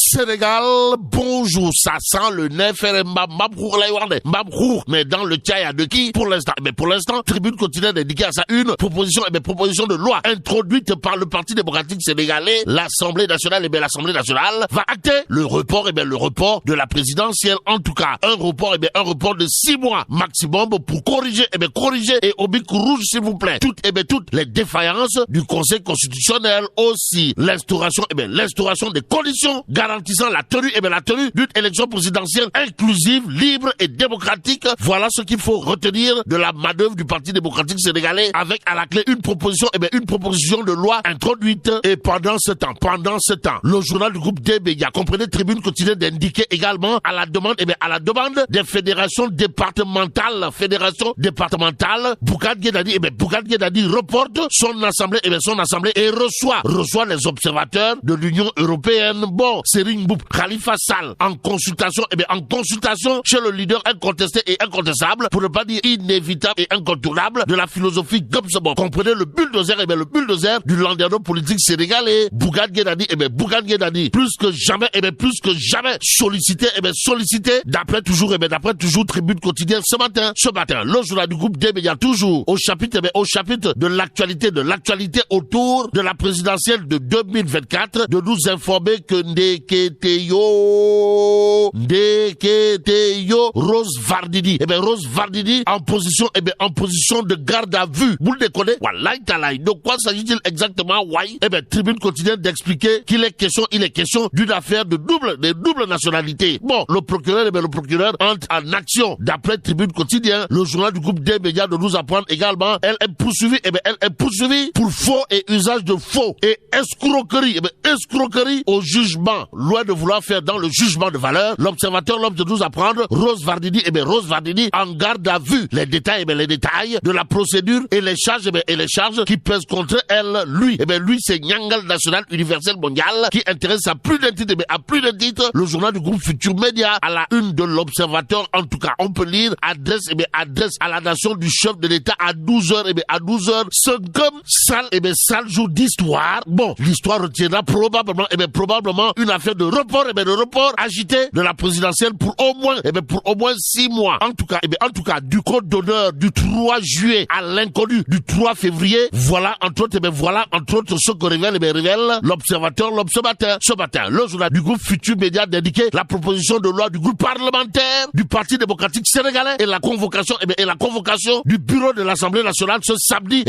Sénégal, bonjour, ça sent le nef mais dans le tchaya de qui pour l'instant? Mais pour l'instant, Tribune continue d'indiquer à sa une proposition de loi introduite par le Parti démocratique sénégalais. L'Assemblée nationale, l'Assemblée nationale va acter le report de la présidentielle. En tout cas, un report de 6 mois maximum pour corriger et au bic rouge s'il vous plaît toutes les défaillances du Conseil constitutionnel, aussi l'instauration des conditions garantissant la tenue d'une élection présidentielle inclusive, libre et démocratique. Voilà ce qu'il faut retenir de la manœuvre du Parti démocratique sénégalais, avec à la clé une proposition de loi introduite. Et pendant ce temps, le journal du groupe des médias, comprenez Tribune, continue d'indiquer également à la demande des fédérations départementales, Bougane Gueye Dany reporte son assemblée et reçoit les observateurs de l'Union européenne. Bon, Serigne Mboup, Khalifa Sall, en consultation chez le leader incontesté et incontestable, pour ne pas dire inévitable et incontournable, de la philosophie Gobsebon. Comprenez le bulldozer du landerneau politique sénégalais. Bougane Gueye Dany, plus que jamais sollicité, d'après toujours Tribune quotidienne ce matin, le journal du groupe des médias, toujours au chapitre de l'actualité autour de la présidentielle de 2024, de nous informer que Ndeketeyo Rose Vardini, en position de garde à vue. Vous le déconnez? Wallahi talaï. De quoi s'agit-il exactement? Tribune continue d'expliquer il est question d'une affaire de double nationalité. Bon, le procureur entre en action. D'après Tribune quotidien, le journal du groupe des médias, de nous apprendre également, elle est poursuivie pour faux et usage de faux et escroquerie au jugement. Loin de vouloir faire dans le jugement de valeur, l'observateur de nous apprendre Rose Vardini en garde à vue. Les détails de la procédure et les charges qui pèsent contre elle. Lui c'est Nyangal National Universel Mondial qui intéresse à plus d'un titre, le journal du groupe Futur Média, à la une de l'observateur. En tout cas, on peut lire adresse à la nation du chef de l'État à 12h. Ce gomme sale jour d'histoire. Bon, l'histoire retiendra probablement une affaire de report agité de la présidentielle pour au moins 6 mois. En tout cas, du code d'honneur du 3 juillet à l'inconnu du 3 février. Voilà entre autres ce que révèle l'observateur ce matin. Le journal du groupe Futur Média d'indiquer la proposition de loi du groupe parlementaire du Parti démocratique sénégalais et la convocation du bureau de l'Assemblée nationale ce samedi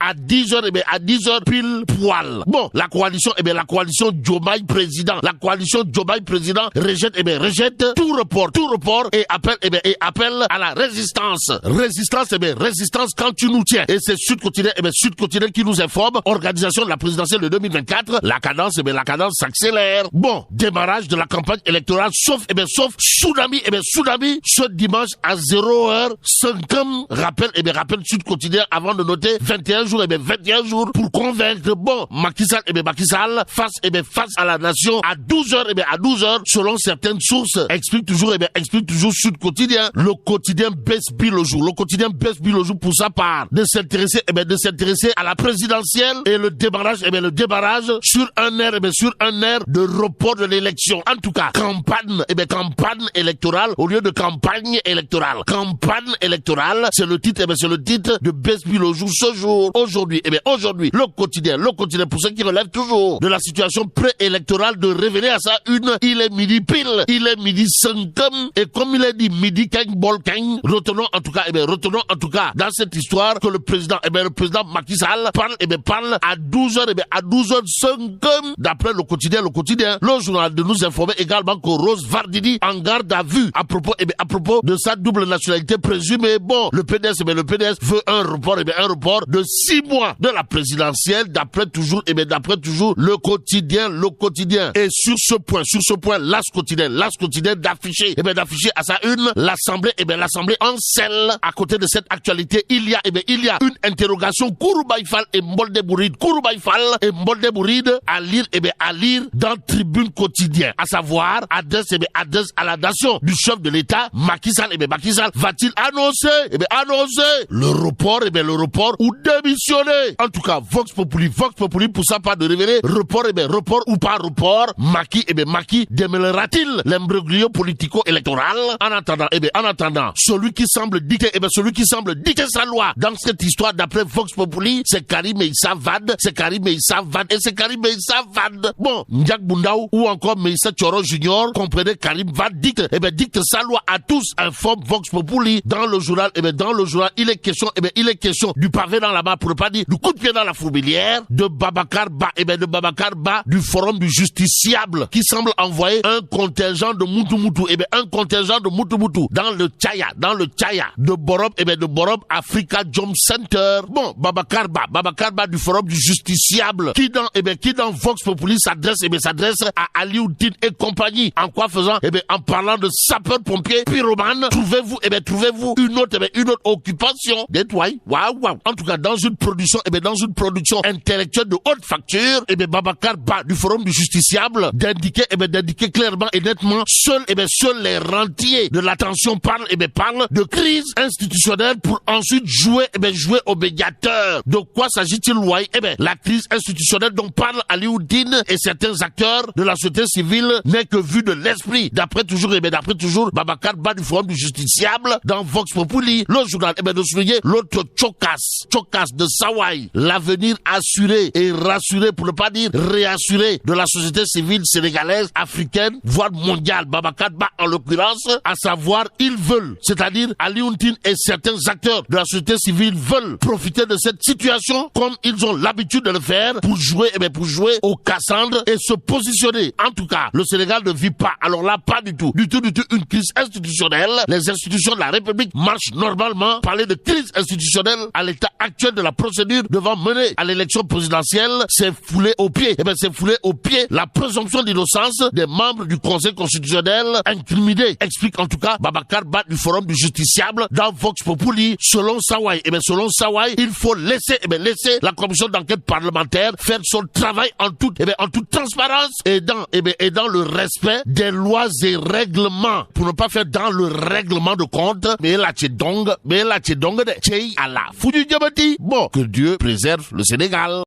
à 10h pile poil. Bon, la coalition Diomaye président rejette tout report et appelle à la résistance quand tu nous tiens. Et c'est Sud Quotidien qui nous informe, organisation de la présidentielle de 2024, la cadence s'accélère. Bon, démarrage de la campagne électorale sauf Tsunami ce dimanche à 0h. 5e rappel Sud Quotidien avant de noter 21 jours pour convaincre Macky Sall face à la nation à 12h selon certaines sources, explique toujours Sud Quotidien. Le quotidien Besbi le jour pour sa part de s'intéresser à la présidentielle et le débarrage sur un air de report de l'élection. En tout cas, campagne électorale au lieu de campagne électorale. Campagne électorale, c'est le titre de Besbi le jour ce jour. Aujourd'hui, le quotidien pour ceux qui relèvent toujours de la situation préélectorale, de révéler à sa une, il est midi pile, il est midi 5, et comme il est dit midi keng bol keng, retenons en tout cas dans cette histoire que le président Macky Sall parle à 12h5 d'après le quotidien, le journal de nous informer également que Rose Vardini en garde à vue à propos de sa double nationalité présumée. Bon, le PDS veut un report de 6 mois de la présidentielle d'après toujours le quotidien. Et sur ce point, l'As quotidien d'afficher à sa une l'Assemblée en selle. À côté de cette actualité, il y a une interrogation Kouroubaï Fall et Mbolde Bouride à lire dans Tribune quotidien, à savoir adresse à la nation du chef de l'État Macky Sall. Va-t-il annoncer le report ou démissionner? En tout cas, Vox Populi pour sa part de révéler report ou pas report. encore, Macky, Macky démêlera-t-il l'imbroglio politico-électoral? En attendant, celui qui semble dicter sa loi dans cette histoire d'après Vox Populi, c'est Karim Meïssa Wade, Bon, Ndiak Boundaou ou encore Meïssa Thioro Junior, comprenez, Karim Wade dicte sa loi à tous, informe Vox Populi. Dans le journal, il est question du pavé dans la main, pour ne pas dire du coup de pied dans la fourmilière, de Babacar Ba, du Forum du Justiciable, qui semble envoyer un contingent de Moutou, dans le Tchaya, de Borom Africa Jom Center. Bon, Babacar Ba du Forum du Justiciable, qui dans Vox Populi s'adresse à Alioudine et compagnie. En quoi faisant? En parlant de sapeurs-pompiers, pyromanes, trouvez-vous une autre occupation? Waouh. En tout cas, dans une production intellectuelle de haute facture, Babacar Ba du Forum du Justiciable d'indiquer clairement et nettement, seuls les rentiers de l'attention parlent de crise institutionnelle pour ensuite jouer au médiateur. De quoi s'agit-il, la crise institutionnelle dont parle Alioudine et certains acteurs de la société civile n'est que vue de l'esprit. D'après toujours Babacar Ba du Forum du Justiciable dans Vox Populi, le journal de souligner l'autre Chokas de Sawai, l'avenir assuré et rassuré, pour ne pas dire réassuré, de la société civile sénégalaise, africaine, voire mondiale. Babacar Ba en l'occurrence, à savoir, ils veulent, c'est-à-dire Alioudine et certains acteurs de la société civile veulent profiter de cette situation comme ils ont l'habitude de le faire pour jouer au Cassandre et se positionner. En tout cas, le Sénégal ne vit pas, alors là, pas du tout, une crise institutionnelle. Les institutions de la République marchent normalement. Parler de crise institutionnelle à l'état actuel de la procédure devant mener à l'élection présidentielle, c'est fouler au pied. La présomption d'innocence des membres du Conseil constitutionnel incriminés, explique en tout cas Babacar Ba du Forum du Justiciable dans Vox Populi. Selon Sawai, il faut laisser la commission d'enquête parlementaire faire son travail en toute transparence et dans le respect des lois et règlements, pour ne pas faire dans le règlement de compte. Mais là, c'est donc de Tchei Allah. Bon, que Dieu préserve le Sénégal.